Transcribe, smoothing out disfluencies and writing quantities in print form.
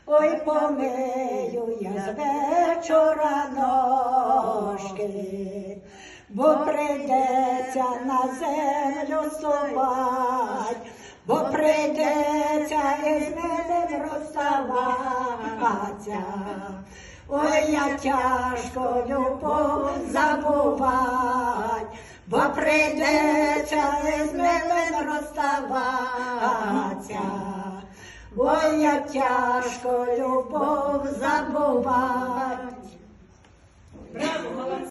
ой, помию я з вечора ножки, бо прийдеться на землю ступать, бо прийдеться із мене розставатися. Ой, я тяжко любов забувать, бо прийдеться із мене розставатися. Ой, я тяжко любов забувать.